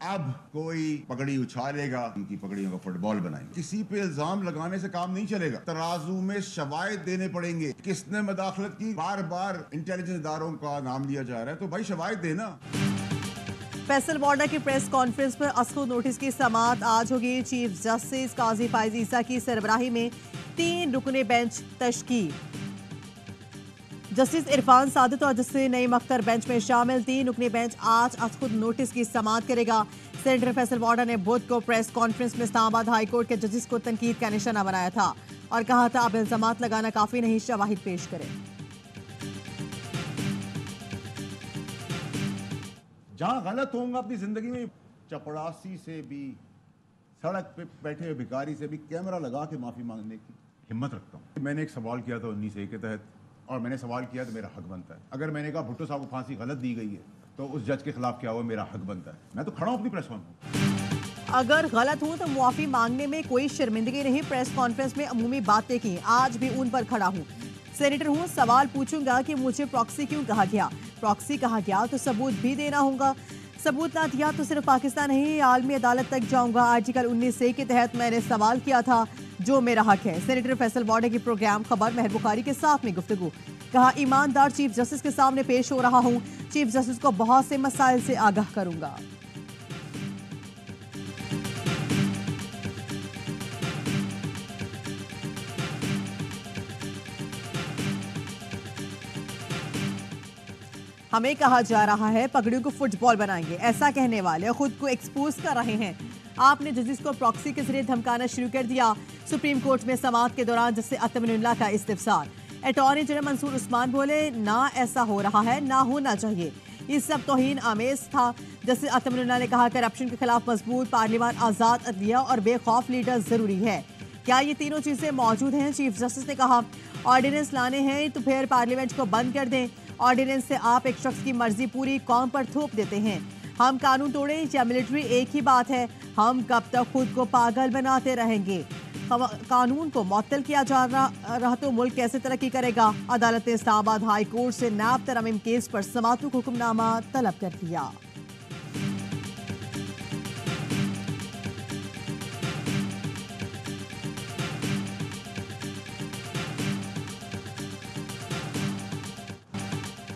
अब कोई पगड़ी उछालेगा, उनकी पगड़ियों का फुटबॉल बनाएंगे। किसी पे इल्जाम लगाने से काम नहीं चलेगा, तराजू में शवाहिद देने पड़ेंगे। किसने मदाखलत की, बार बार इंटेलिजेंस इदारों का नाम लिया जा रहा है, तो भाई शवाहिद देना। फैसल वार्डा की प्रेस कॉन्फ्रेंस पर असखुद नोटिस की समाअत आज होगी। चीफ जस्टिस काजी फाइज ईसा की सरबराही में 3 रुकने बेंच तश्कील। जस्टिस इरफान सादित और जस्टिस नईम अख्तर बेंच में शामिल। 3 रुकनी बेंच आज असखुद नोटिस की समाअत करेगा। सेनेटर फैसल वार्डा ने बुध को प्रेस कॉन्फ्रेंस में इस्लामाबाद हाई कोर्ट के जजेस को तनकीद का निशाना बनाया था और कहा था अब इल्जामात लगाना काफी नहीं, शवाहिद पेश करें। जहां गलत होऊंगा अपनी जिंदगी में, चपड़ासी से भी, सड़क पे बैठे हुए भिखारी से भी कैमरा लगा के माफी मांगने की हिम्मत रखता हूं। मैंने एक सवाल किया था 19A के तहत, और मैंने सवाल किया तो मेरा हक बनता है। अगर मैंने कहा भुट्टो साहब को फांसी गलत दी गई है, तो उस जज के खिलाफ क्या हुआ, मेरा हक बनता है। मैं तो खड़ा हूं अपनी प्रेस कॉन्फ्रेंस। अगर गलत हूं तो मुआफी मांगने में कोई शर्मिंदगी नहीं। प्रेस कॉन्फ्रेंस में अमूमी बातें की, आज भी उन पर खड़ा हूं। सेनेटर हूं, सवाल पूछूंगा कि मुझे प्रॉक्सी क्यों कहा गया। प्रॉक्सी कहा गया तो सबूत भी देना होगा। सबूत ना दिया तो सिर्फ पाकिस्तान नहीं, आलमी अदालत तक जाऊंगा। आर्टिकल 19A के तहत मैंने सवाल किया था, जो मेरा हक है। सेनेटर फैसल वार्डा की प्रोग्राम खबर मेहर बुखारी के साथ में गुफ्तगू। कहा ईमानदार चीफ जस्टिस के सामने पेश हो रहा हूं, चीफ जस्टिस को बहुत से मसाइल से आगाह करूंगा। हमें कहा जा रहा है पगड़ियों को फुटबॉल बनाएंगे, ऐसा कहने वाले खुद को एक्सपोज कर रहे हैं। आपने जजिस को प्रॉक्सी के जरिए धमकाना शुरू कर दिया। सुप्रीम कोर्ट में समाअत के दौरान जस्टिस अतमिनुल्लाह का इस्तिफसार। अटॉर्नी जनरल मंसूर उस्मान बोले ना ऐसा हो रहा है, ना होना चाहिए, ये सब तौहीन आमेज था। जस्टिस अतमिनुल्लाह ने कहा करप्शन के खिलाफ मजबूत पार्लियामान, आजाद अदलिया और बेखौफ लीडर जरूरी है। क्या ये तीनों चीजें मौजूद हैं? चीफ जस्टिस ने कहा ऑर्डिनेंस लाने हैं तो फिर पार्लियामेंट को बंद कर दें। ऑर्डिनेंस से आप एक शख्स की मर्जी पूरी कौम पर थोप देते हैं। हम कानून तोड़ें या मिलिट्री, एक ही बात है। हम कब तक खुद को पागल बनाते रहेंगे? कानून को मुअत्तल किया जा रहा तो मुल्क कैसे तरक्की करेगा? अदालत ने इस्लामाबाद हाई कोर्ट से नैब तरमीम केस पर समाअत का हुक्मनामा तलब कर दिया।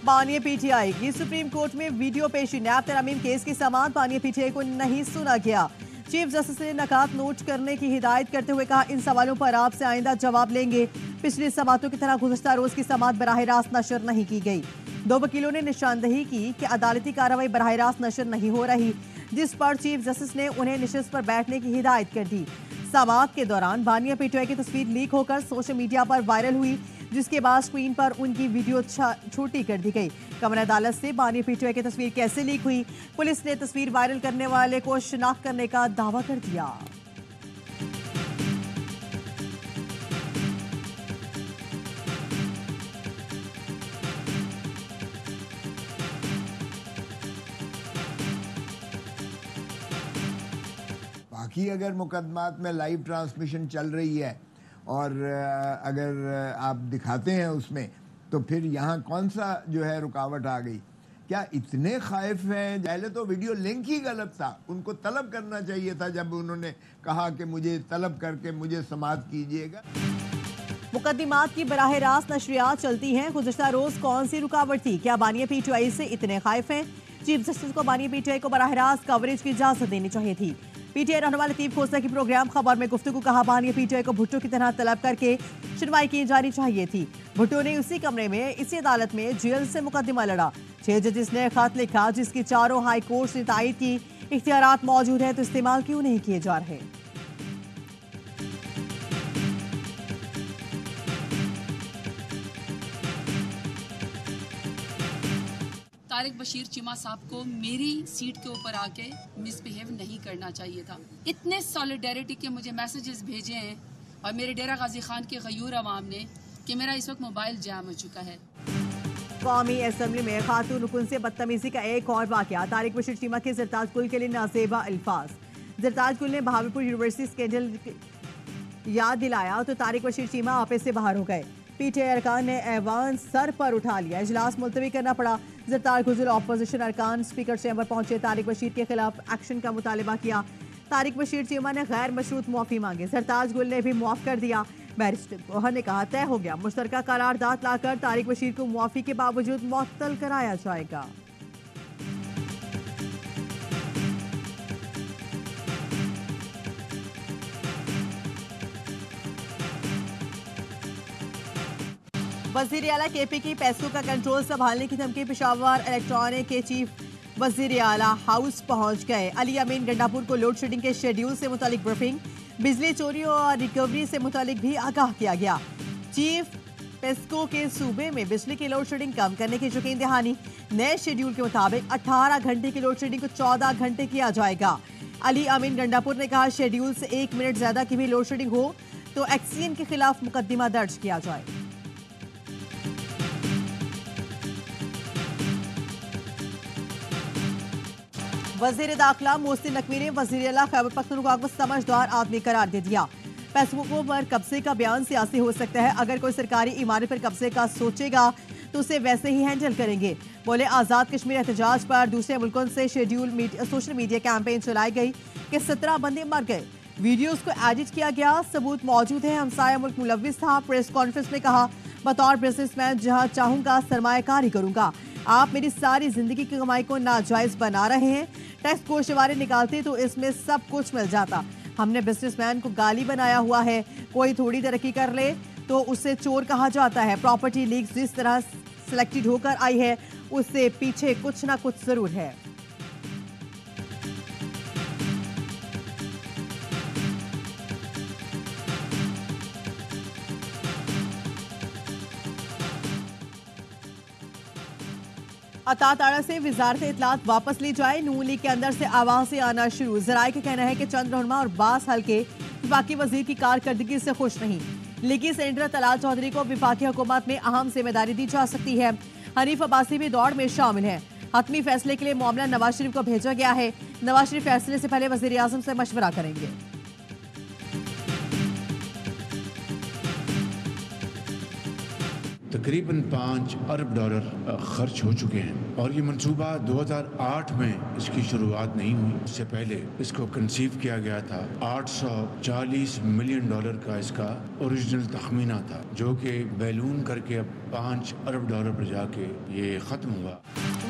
बानिया पीटीआई की सुप्रीम कोर्ट में वीडियो पेशी। नैब तरमीम केस की समाअत बानिया पीटीआई को नहीं सुना गया। चीफ जस्टिस ने नकात नोट करने की हिदायत करते हुए कहा इन सवालों पर आपसे आइंदा जवाब लेंगे। पिछली समाअतों की तरह गुज़श्ता रोज की समाअत बराह रास्त नशर नहीं की गई। 2 वकीलों ने निशानदही की कि अदालती कार्रवाई बराह रास्त नशर नहीं हो रही, जिस पर चीफ जस्टिस ने उन्हें निशिस्त पर बैठने की हिदायत कर दी। समाअत के दौरान बानिया पीटीआई की तस्वीर लीक होकर सोशल मीडिया पर वायरल हुई, जिसके बाद स्क्रीन पर उनकी वीडियो छोटी कर दी गई। कमर अदालत से बानिया पीटीआई की तस्वीर कैसे लीक हुई? पुलिस ने तस्वीर वायरल करने वाले को शिनाख्त करने का दावा कर दिया। बाकी अगर मुकदमात में लाइव ट्रांसमिशन चल रही है और अगर आप दिखाते हैं उसमें, तो फिर यहाँ कौन सा जो है रुकावट आ गई? क्या इतने खाइफ हैं? पहले तो वीडियो लिंक ही गलत था, उनको तलब करना चाहिए था जब उन्होंने कहा कि मुझे तलब करके मुझे समाअत कीजिएगा। मुकदमात की बराह रास्त नशरियात चलती हैं, गुज़श्ता रोज कौन सी रुकावट थी? क्या बानिया पीटीआई से इतने खाइफ हैं? चीफ जस्टिस को बानिया पीटीआई को बराह रास्त कवरेज की इजाजत देनी चाहिए थी। पीटीआई रहनुमा लतीफ खोसला की प्रोग्राम खबर में गुफ्तगू। कहा बानिया पीटीआई को भुट्टो की तरह तलब करके सुनवाई की जानी चाहिए थी। भुट्टो ने उसी कमरे में इसी अदालत में जेल से मुकदमा लड़ा। 6 जजिस ने खत लिखा जिसकी चारों हाई कोर्ट ने तायद की। इख्तियारात मौजूद है तो इस्तेमाल क्यों नहीं किए जा रहे? तारिक बशीर चीमा साहब को मेरी सीट के ऊपर आके मिसबिहेव नहीं करना चाहिए था। इतने सॉलिडेरिटी के मुझे मैसेजेस भेजे हैं और मेरे डेरा गाजी खान के गयूर अवाम ने कि मेरा इस वक्त मोबाइल जैम हो चुका है। कौमी असम्बली में खातून रुकन से बदतमीजी का एक और वाकया। तारिक बशीर चीमा के जरताज गुल के लिए नाजेबा अल्फाज। जरताज गुल ने बहावलपुर यूनिवर्सिटी स्कैंडल याद दिलाया तो तारिक बशीर चीमा आपे से बाहर हो गए। पीटीआई अरकान ने ऐवान सर पर उठा लिया, इजलास मुलतवी करना पड़ा। जरदार गुजर अपोजिशन अरकान स्पीकर चैम्बर पहुंचे, तारिक बशीर के खिलाफ एक्शन का मुतालबा किया। तारिक बशीर चीमा ने गैर मशरूत मुआफ़ी मांगी, सरताज गुल ने भी मुआफ़ कर दिया। बैरिस्टर गोहर ने कहा तय हो गया, मुश्तरका करारदाद लाकर तारिक बशीर को मुआफ़ी के बावजूद मुअत्तल कराया जाएगा। वज़ीर आला केपी की पैसों का कंट्रोल संभालने की धमकी, पेशावर इलेक्ट्रॉनिक के चीफ वज़ीर आला हाउस पहुंच गए। अली अमीन गंडापुर को लोड शेडिंग के शेड्यूल से मुतालिक ब्रीफिंग, बिजली चोरी और रिकवरी से मुतालिक भी आगाह किया गया। चीफ पेस्को के सूबे में बिजली की लोड शेडिंग कम करने की यकीन दहानी, नए शेड्यूल के मुताबिक 18 घंटे की लोड शेडिंग को 14 घंटे किया जाएगा। अली अमीन गंडापुर ने कहा शेड्यूल से 1 मिनट ज्यादा की भी लोड शेडिंग हो तो एक्सीएन के खिलाफ मुकदमा दर्ज किया जाए। वज़ीर दाखिला मोहसिन नकवी ने वज़ीर आला खैबर पख्तूनख्वा को समझदार आदमी करार दे दिया। पैसों पर कब्जे का बयान सियासी हो सकता है, अगर कोई सरकारी इमारत पर कब्जे का सोचेगा तो उसे वैसे ही हैंडल करेंगे। बोले आज़ाद कश्मीर एहतजाज पर दूसरे मुल्कों से सोशल मीडिया कैंपेन चलाई गई कि 17 बंदे मर गए, वीडियोस को एडिट किया गया, सबूत मौजूद है। हमसाया मुल्क मुलविस था। प्रेस कॉन्फ्रेंस में कहा बतौर बिजनेसमैन जहां चाहूंगा सरमायाकारी करूंगा, आप मेरी सारी जिंदगी की कमाई को नाजायज बना रहे हैं। टैक्स गोशवारे निकालते तो इसमें सब कुछ मिल जाता। हमने बिजनेसमैन को गाली बनाया हुआ है, कोई थोड़ी तरक्की कर ले तो उसे चोर कहा जाता है। प्रॉपर्टी लीग्स जिस तरह सिलेक्टेड होकर आई है उससे पीछे कुछ ना कुछ जरूर है। अता ताड़ा से वजारत इत्तलात वापस ली जाए, नून लीग के अंदर से आवाज़ें आना शुरू। जराये का कहना है कि चंद रहनुमा और बास हल्के विफाकी वजीर की कारकर्दगी से खुश नहीं। लीगी सेनेटर तलाल चौधरी को विफाकी हुकूमत में अहम जिम्मेदारी दी जा सकती है। हनीफ अब्बासी भी दौड़ में शामिल है। हतमी फैसले के लिए मामला नवाज शरीफ को भेजा गया है। नवाज शरीफ फैसले से पहले वजीर आजम से मशवरा करेंगे। तकरीबन $5 अरब खर्च हो चुके हैं और ये मंसूबा 2008 में इसकी शुरुआत नहीं हुई, इससे पहले इसको कंसीव किया गया था। $840 मिलियन का इसका ओरिजिनल तखमीना था, जो कि बैलून करके अब $5 अरब पर जाके ये ख़त्म हुआ।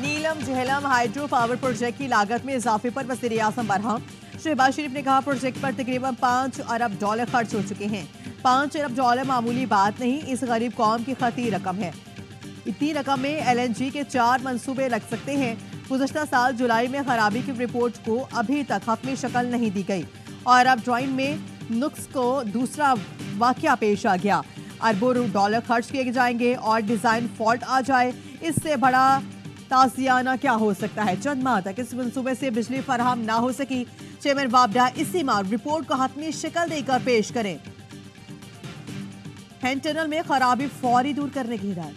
नीलम झेलम हाइड्रो पावर प्रोजेक्ट की लागत में इजाफे पर वज़ीर आज़म बरहम। शहबाज शरीफ ने कहा प्रोजेक्ट पर तकरीबन $5 अरब खर्च हो चुके हैं। $5 अरब मामूली बात नहीं, इस गरीब कौम की खती रकम है। इतनी रकम में LNG के 4 मंसूबे लग सकते हैं। गुज़श्ता साल जुलाई में खराबी की रिपोर्ट को अभी तक हतमी शक्ल नहीं दी गई और अब ड्राइंग में नुक्स को दूसरा वाकया पेश आ गया। अरबों डॉलर खर्च किए जाएंगे और डिज़ाइन फॉल्ट आ जाए, इससे बड़ा ताज़ियाना क्या हो सकता है। चंद माह तक इस मंसूबे से बिजली फराहम ना हो सकी। चेयरमैन वापडा इसी माह रिपोर्ट को हतमी शक्ल देकर पेश करें। हैंड टनल में खराबी फौरी दूर करने की हिदायत।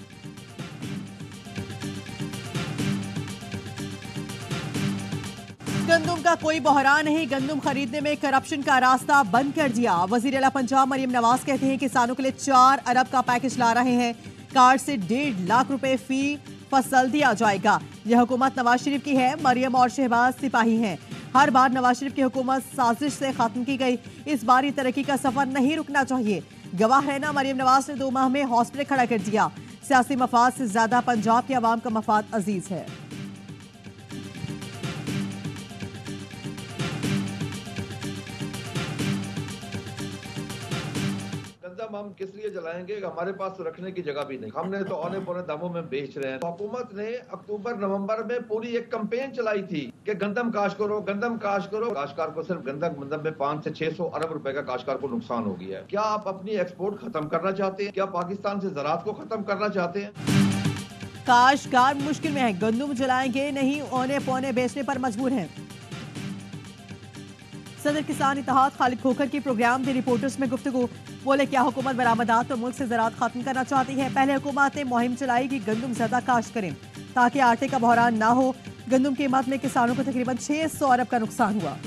गंदुम का कोई बहरान नहीं, गंदुम खरीदने में करप्शन का रास्ता बंद कर दिया। वजीर आला पंजाब मरियम नवाज कहते हैं किसानों के लिए 4 अरब का पैकेज ला रहे हैं। कार्ड से 1.5 लाख रुपए फी फसल दिया जाएगा। यह हुकूमत नवाज शरीफ की है, मरियम और शहबाज सिपाही हैं। हर बार नवाज शरीफ की हुकूमत साजिश से खत्म की गई, इस बार ये तरक्की का सफर नहीं रुकना चाहिए। गवाह रहना मरियम नवाज ने 2 माह में हॉस्पिटल खड़ा कर दिया। सियासी मफाद से ज्यादा पंजाब के अवाम का मफाद अजीज है। हम किस लिए जलाएंगे, हमारे पास रखने की जगह भी नहीं, हमने तो औने पौने दामों में बेच रहे हैं। हुकूमत ने अक्टूबर नवंबर में पूरी एक कैंपेन चलाई थी कि गंदम काश करो, गंदम काश करो। काश्तकार को सिर्फ गंदम में 500 से 600 अरब रुपए का काश्तकार को नुकसान हो गया है। क्या आप अपनी एक्सपोर्ट खत्म करना चाहते हैं? क्या पाकिस्तान से ज़राअत को खत्म करना चाहते हैं? काश्तकार मुश्किल में है, गंदम जलाएंगे नहीं, औने पौने बेचने पर मजबूर हैं। सदर किसान इत्तेहाद खालिद खोखर की प्रोग्राम दी रिपोर्टर्स में गुफ्तगू। बोले क्या हुकूमत बरामदात तो मुल्क से ज़राअत खत्म करना चाहती है। पहले हुकूमत ने मुहिम चलाई कि गंदम ज़्यादा काश्त करें ताकि आटे का बहरान ना हो। गंदम की कीमत में किसानों को तकरीबन 600 अरब का नुकसान हुआ।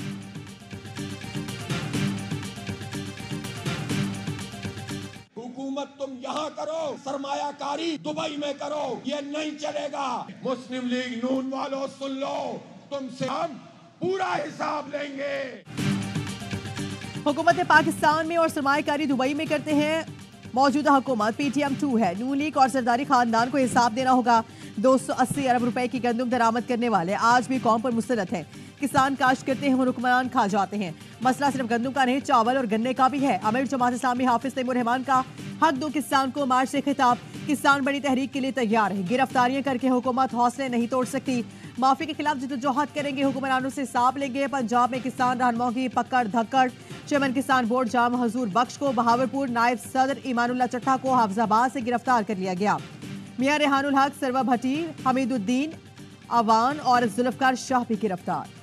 हुकूमत तुम यहाँ करो, सरमायाकारी दुबई में करो, ये नहीं चलेगा। मुस्लिम लीग नून वालों सुन लो, तुमसे हम पूरा हिसाब लेंगे। हुकूमत पाकिस्तान में और सरमायाकारी दुबई में करते हैं। मौजूदा हुकूमत PTM 2 है। नून लीग और सरदारी खानदान को हिसाब देना होगा। 280 अरब रुपए की गंदम दरामद करने वाले आज भी कौम पर मुस्तरद हैं। किसान काश्त करते हैं और हुक्मरान खा जाते हैं। मसला सिर्फ गंदम का नहीं, चावल और गन्ने का भी है। अमीर जमात इस्लामी हाफिज तैमूर रहमान का हक दो किसान को मार्च से खिताब। किसान बड़ी तहरीक के लिए तैयार है। गिरफ्तारियां करके हुकूमत हौसले नहीं तोड़ सकती। माफी के खिलाफ जद्दोजहद करेंगे। हुक्मरानों से हिसाब लेंगे। पंजाब में किसान रहनुमाओं की पकड़ धक्कड़। चेयरमैन किसान बोर्ड जाम हजूर बख्श को बहावलपुर, नायब सदर ईमानुल्लाह चट्टा को हाफिजाबाद से गिरफ्तार कर लिया गया। मियां रेहानुल हक, सरवा भट्टी, हमीदुद्दीन अवान और जुल्फकार शाह भी गिरफ्तार।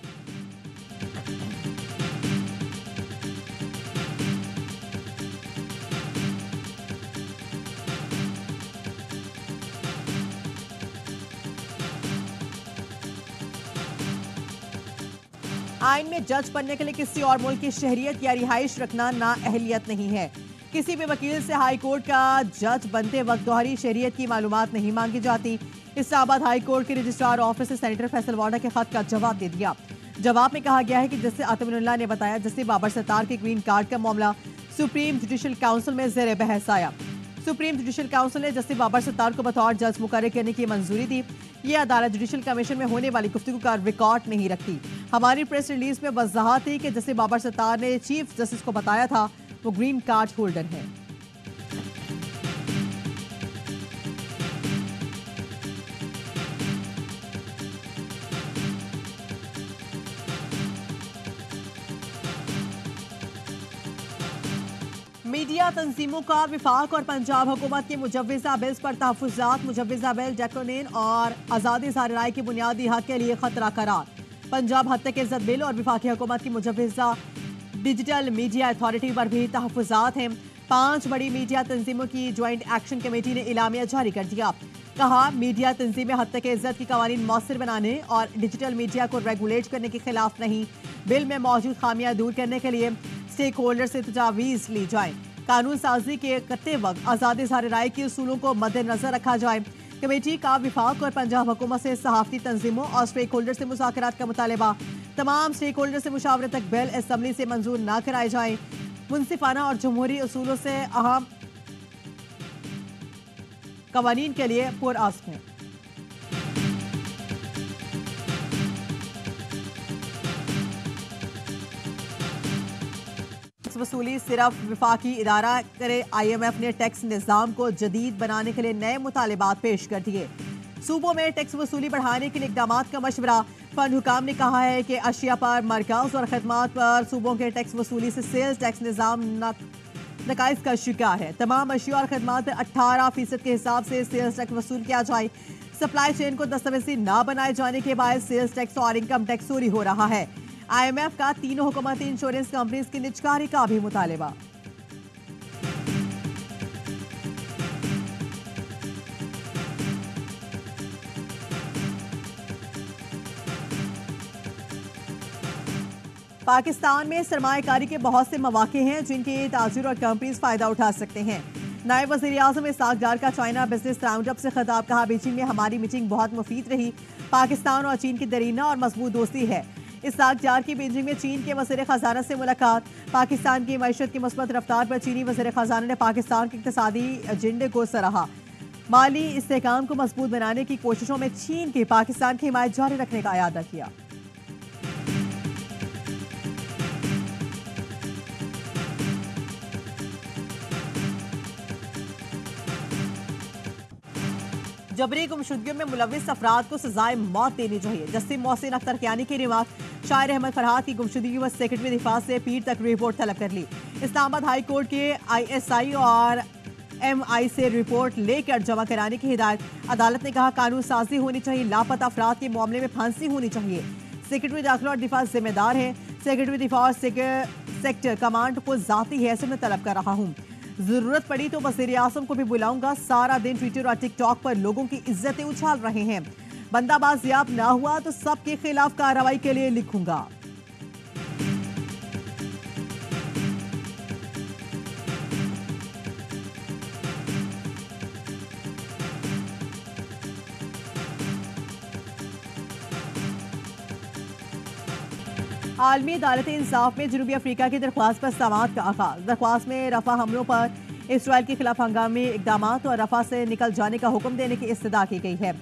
आइन में जज बनने के लिए किसी और मुल्क की शहरियत या रिहाइश रखना नाअहलियत नहीं है। किसी भी वकील से हाई कोर्ट का जज बनते वक्त दोहरी शहरियत की मालूमात नहीं मांगी जाती। इस्लामाबाद हाई कोर्ट के रजिस्ट्रार ऑफिस से सेनेटर फैसल वाडा के खत का जवाब दे दिया। जवाब में कहा गया है कि जस्टिस अतमिनुल्लाह ने बताया जस्टिस बाबर सत्तार के ग्रीन कार्ड का मामला सुप्रीम जुडिशल काउंसिल में ज़ेर बहस आया। सुप्रीम जुडिशल काउंसिल ने जस्टिस बाबर सत्तार को बतौर जज मुकर्रर करने की मंजूरी दी। ये अदालत जुडिशल कमीशन में होने वाली गुफ्तगू का रिकॉर्ड नहीं रखती। हमारी प्रेस रिलीज में वजाहत थी कि जस्टिस बाबर सत्तार ने चीफ जस्टिस को बताया था वो ग्रीन कार्ड होल्डर है। मीडिया तंजीमों का विफाक और पंजाब हुकूमत के मुजव्विज़ा बिल्स पर तहफ़्फ़ुज़ात। मुजव्विज़ा बिल डेकोनेन और आज़ादी इज़हार राय के बुनियादी हक के लिए खतरा करार। पंजाब हद तक इज़्ज़त बिल और विफाकी हुकूमत की मुजव्विज़ा डिजिटल मीडिया अथॉरिटी पर भी तहफ़्फ़ुज़ात हैं। 5 बड़ी मीडिया तंजीमों की ज्वाइंट एक्शन कमेटी ने इलामिया जारी कर दिया। कहा मीडिया तंजीमें हद तक इज़्ज़त की कवानीन मौसर बनाने और डिजिटल मीडिया को रेगुलेट करने के खिलाफ नहीं। बिल में मौजूद खामियां दूर करने के लिए स्टेक होल्डर से तजावीज़ ली जाए। कानून साजी के करते वक्त आज़ादी इज़हार राय के उसूलों को मद्देनजर रखा जाए। कमेटी का विफाक और पंजाब हुकूमत से सहाफ़ती तंजीमों और स्टेक होल्डर से मुज़ाकरात का मुतालबा। तमाम स्टेक होल्डर से मुशावरत तक बिल असम्बली से मंजूर न कराए जाए। मुनसिफाना और जमहूरी उसूलों से अहम कवानीन के लिए पुरअज़्म है। वसूली सिर्फ विफाकी इदारा करे। IMF ने टैक्स निज़ाम को जदीद बनाने के लिए नए मुतालिबात पेश कर दिए। सूबों में टैक्स वसूली बढ़ाने के लिए इक़दामात का मशवरा। फंड हुकाम ने कहा है कि अशिया पर मरकज़ और खदमात पर सूबों के टैक्स वसूली से सेल्स टैक्स निज़ाम नकाइस का शिकार है। तमाम अशिया और खदमात पर 18% के हिसाब से सेल्स टैक्स वसूल किया जाए। सप्लाई चेन को दस्तावेज़ी ना बनाए जाने के बाद सेल्स टैक्स और इनकम टैक्स चोरी हो रहा है। IMF का तीनों हुकूमती इंश्योरेंस कंपनीज की निजकारी का भी मुतालिबा। पाकिस्तान में सरमायाकारी के बहुत से मौके हैं जिनके ताजिर और कंपनीज फायदा उठा सकते हैं। नायब वज़ीर आज़म इसाक डार का चाइना बिजनेस राउंड अप से खिताब। कहा बीजिंग में हमारी मीटिंग बहुत मुफीद रही। पाकिस्तान और चीन की दरीना और मजबूत दोस्ती है। इसाक डार की बीजिंग में चीन के वज़ीर ख़ज़ाना से मुलाकात। पाकिस्तान की मईशत की मुस्बत रफ्तार पर चीनी वज़ीर ख़ज़ाना ने पाकिस्तान के इक़्तिसादी एजेंडे को सराहा। माली इस्तेहकाम को मजबूत बनाने की कोशिशों में चीन की पाकिस्तान की हिमायत जारी रखने का इरादा किया। जबरी गुमशुदगियों में मुलविस अफराद को सजाए मौत देनी चाहिए। जस्टिस मोहसिन अख्तर कियानी की रिमार्क। शायर अहमद फरहाद की गुमशुदगी व सेक्रेटरी दिफा से पीर तक रिपोर्ट तलब कर ली। इस्लामाबाद हाई कोर्ट के ISI और MI से रिपोर्ट लेकर जमा कराने की हिदायत। अदालत ने कहा कानून साजी होनी चाहिए। लापता अफराद के मामले में फांसी होनी चाहिए। सेक्रेटरी दाखिला और दिफा जिम्मेदार है। सेक्रेटरी दिफा और सेक्टर कमांड को जाती हैसियत में तलब कर रहा हूँ। जरूरत पड़ी तो वज़ीर आज़म को भी बुलाऊंगा। सारा दिन ट्विटर और टिकटॉक पर लोगों की इज्जतें उछाल रहे हैं। बंदा बाजियाब ना हुआ तो सबके खिलाफ कार्रवाई के लिए लिखूंगा। आलमी अदालत इंसाफ में जनूबी अफ्रीका की दरख्वास्त पर समाअत का आगाज। दरख्वास्त में रफा हमलों पर इसराइल के खिलाफ हंगामी इकदाम और रफा से निकल जाने का हुक्म देने की इस्तदा की गई है।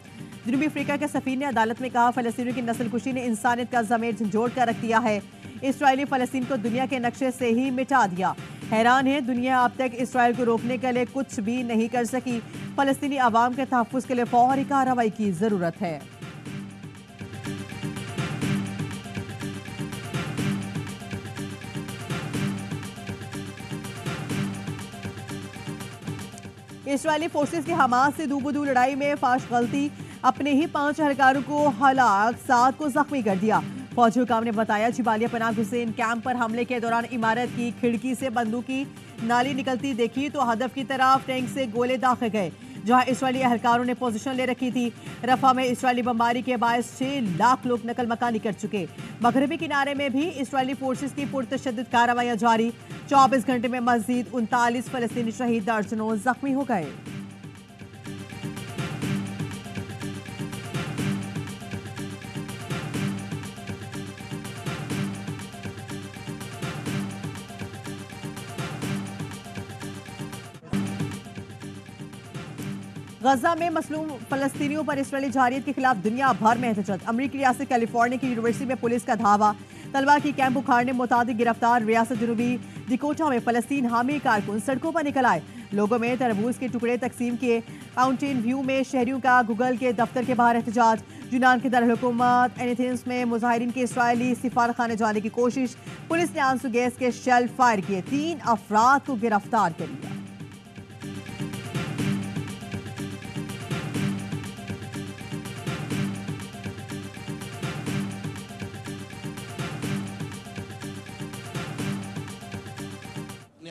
जनूबी अफ्रीका के सफीर ने अदालत में कहा, फलस्तीनियों की नस्लकुशी ने इंसानियत का ज़मीर झंझोड़ कर रख दिया है। इसराइली फलस्तीन को दुनिया के नक्शे से ही मिटा दिया। हैरान है, दुनिया अब तक इसराइल को रोकने के लिए कुछ भी नहीं कर सकी। फलस्तीनी आवाम के तहफ़्फ़ुज़ के लिए फौरी कार्रवाई की ज़रूरत है। इसराइली फोर्सेस की हमास से दूबदू लड़ाई में फाश गलती, अपने ही 5 एहलकारों को हलाक, 7 को जख्मी कर दिया। फौजी हुकाम ने बताया, जिबालिया पनाह हुसैन कैंप पर हमले के दौरान इमारत की खिड़की से बंदूकी नाली निकलती देखी तो हदफ की तरफ टैंक से गोले दाखे गए, जहां इसराइली एहलकारों ने पोजीशन ले रखी थी। रफा में इसराइली बमबारी के बायस 6 लाख लोग नकल मकानी कर चुके। मगरबी किनारे में भी इसराइली फोर्सेस की पुरतशद्दुद कार्रवाइयां जारी। 24 घंटे में मजीद 39 फलस्तीनी शहीद, दर्जनों जख्मी हो गए। गजा में मसलूम फलस्तीनियों पर इसराइली जारियत के खिलाफ दुनिया भर में एहतजाज। अमरीकी रियासत कैलिफोर्निया की यूनिवर्सिटी में पुलिस का धावा, तलबा की कैंप उखाड़ने मुताबिक गिरफ्तार। रियासत जनूबी डिकोटा में फलस्तीन हामी कारकुन सड़कों पर निकल आए, लोगों में तरबूज के टुकड़े तकसीम किए। माउंटेन व्यू में शहरियों का गूगल के दफ्तर के बाहर एहतजाज। यूनान के दारुल-हुकूमत एथेंस में मुजाहिरीन के इसराइली सिफारखाने जाने की कोशिश। पुलिस ने आंसू गैस के शेल फायर किए, 3 अफराद को गिरफ्तार कर लिया।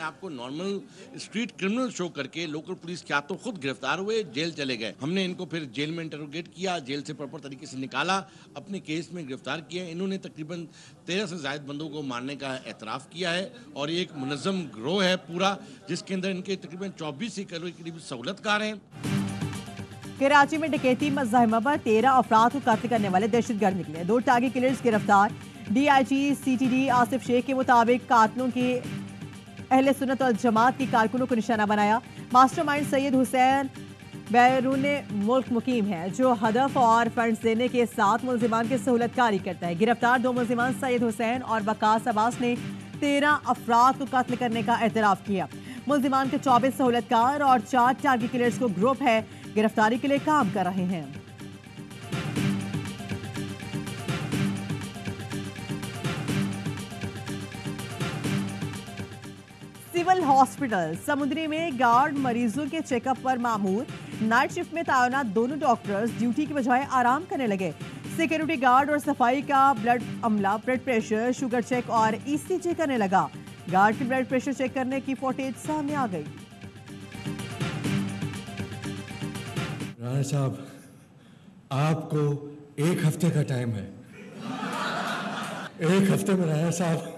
आपको नॉर्मल स्ट्रीट क्रिमिनल शो करके लोकल पुलिस क्या तो खुद गिरफ्तार हुए, जेल चले गए। हमने इनको फिर जेल में इंटरोगेट किया, जेल से प्रॉपर तरीके से निकाला, अपने केस में गिरफ्तार किया। इन्होंने तकरीबन 13 से ज़ायद बंदों को मारने का एतराफ़ किया है और ये एक मुनज़्ज़म गिरोह है पूरा, जिसके अंदर इनके तकरीबन 24 से करीब सहूलतकार हैं। कराची में डकैती मुज़ाहिमा पर 13 अफराद को कत्ल करने वाले दहशतगर्द निकले, 2 टारगेट किलर्स गिरफ्तार। DIG CTD आसिफ शेख के मुताबिक कातलों की अहले सुन्नत और जमात की कारकुनों को निशाना बनाया। मास्टरमाइंड सैयद हुसैन बैरून मुल्क मुकीम है, जो हदफ और फंड्स देने के साथ मुल्जिमान की सहूलतकारी करता है। गिरफ्तार 2 मुल्जिमान सैयद हुसैन और वकास अब्बास ने 13 अफराद को कत्ल करने का एतराफ़ किया। मुल्जिमान के 24 सहूलतकार और 4 टारगेट किलर्स को ग्रुप है, गिरफ्तारी के लिए काम कर रहे हैं। सिविल हॉस्पिटल समुद्री में गार्ड मरीजों के चेकअप पर मामूर। नाइट शिफ्ट में तैनात दोनों डॉक्टर्स ड्यूटी की बजाय आराम करने लगे। सिक्योरिटी गार्ड और सफाई का ब्लड अमला, ब्लड प्रेशर, शुगर चेक और ECG करने लगा। गार्ड की ब्लड प्रेशर चेक करने की फुटेज सामने आ गई। राणा साहब, आपको 1 हफ्ते का टाइम है। 1 हफ्ते में राणा साहब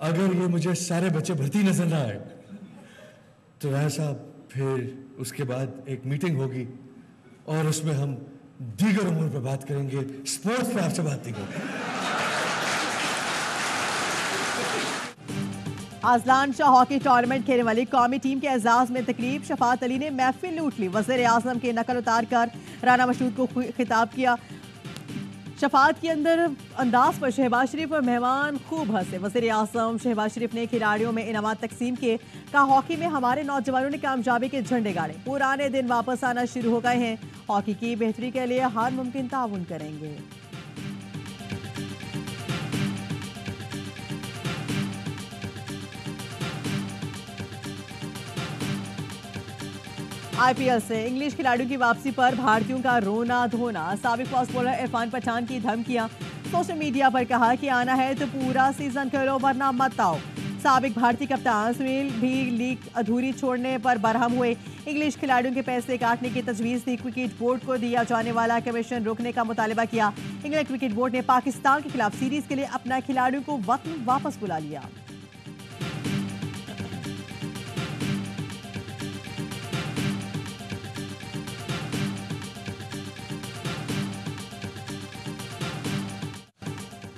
अगर ये मुझे सारे बच्चे भर्ती नजर ना आए तो राणा साहब फिर उसके बाद एक मीटिंग होगी और उसमें हम दीगर उम्र पर बात करेंगे, स्पोर्ट्स पे आपसे बात नहीं करेंगे। आजलान शाह हॉकी टूर्नामेंट खेलने वाली कौमी टीम के एजाज में तकरीब। शफात अली ने महफिल लूट ली, वज़ीर आज़म के नकल उतार कर राना मशहूद को खिताब किया। शफात के अंदर अंदाज पर शहबाज शरीफ और मेहमान खूब हंसे। वज़ीर आज़म शहबाज शरीफ ने खिलाड़ियों में इनामात तकसीम किए, कहा हॉकी में हमारे नौजवानों ने कामयाबी के झंडे गाड़े, पुराने दिन वापस आना शुरू हो गए हैं, हॉकी की बेहतरी के लिए हर मुमकिन ताउन करेंगे। IPL से इंग्लिश खिलाड़ियों की वापसी पर भारतीयों का रोना धोना। साबिक फास्ट बॉलर इरफान पठान की धमकियां। सोशल मीडिया पर कहा कि आना है तो पूरा सीजन खेलो वरना मत आओ। साबिक भारतीय कप्तान सुनील भी लीग अधूरी छोड़ने पर बरहम हुए। इंग्लिश खिलाड़ियों के पैसे काटने की तजवीज़ थी, क्रिकेट बोर्ड को दिया जाने वाला कमीशन रोकने का मुतालबा किया। इंग्लैंड क्रिकेट बोर्ड ने पाकिस्तान के खिलाफ सीरीज के लिए अपना खिलाड़ियों को वतन वापस बुला लिया।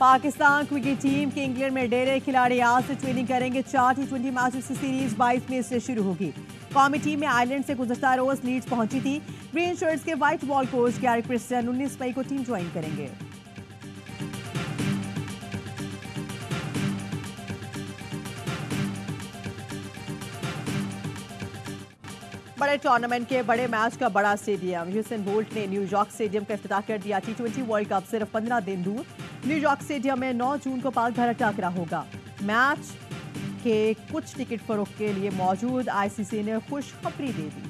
पाकिस्तान क्रिकेट टीम के इंग्लैंड में डेरे खिलाड़ी आज से ट्रेनिंग करेंगे। 4 T20 मैचेस की सीरीज 22 मई से शुरू होगी। कौमी टीम में आयरलैंड से गुज़श्ता रोज लीड्स पहुंची थी। ग्रीन शर्ट्स के white ball coach Gary Christian 19 मई को टीम ज्वाइन करेंगे। बड़े टूर्नामेंट के बड़े मैच का बड़ा स्टेडियम। यूसेन बोल्ट ने न्यूयॉर्क स्टेडियम का इफ्तिताह कर दिया। T20 वर्ल्ड कप सिर्फ 15 दिन दूर। न्यूयॉर्क स्टेडियम में 9 जून को पाक भारत टाकरा होगा। मैच के कुछ टिकट फरोख्त के लिए मौजूद ICC ने खुशखबरी दे दी।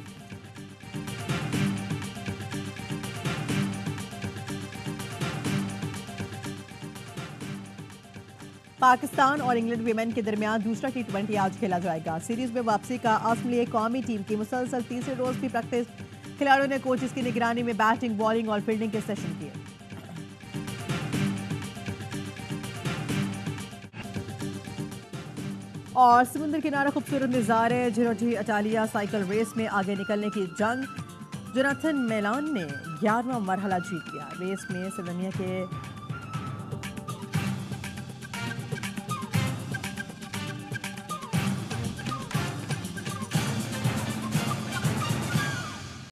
पाकिस्तान और इंग्लैंड वीमेन के दरमियान दूसरा T20 आज खेला जाएगा। सीरीज में वापसी का आज़म लिए कौमी टीम की मुसलसल तीसरे रोज भी प्रैक्टिस। खिलाड़ियों ने कोचेस की निगरानी में बैटिंग, बॉलिंग और फील्डिंग के सेशन किए। और समुद्र किनारा खूबसूरत नज़ारे। जिरोटी अटालिया साइकिल रेस में आगे निकलने की जंग। जोनाथन मेलान ने 11वां मरहला जीत लिया। रेस में सिडनिया के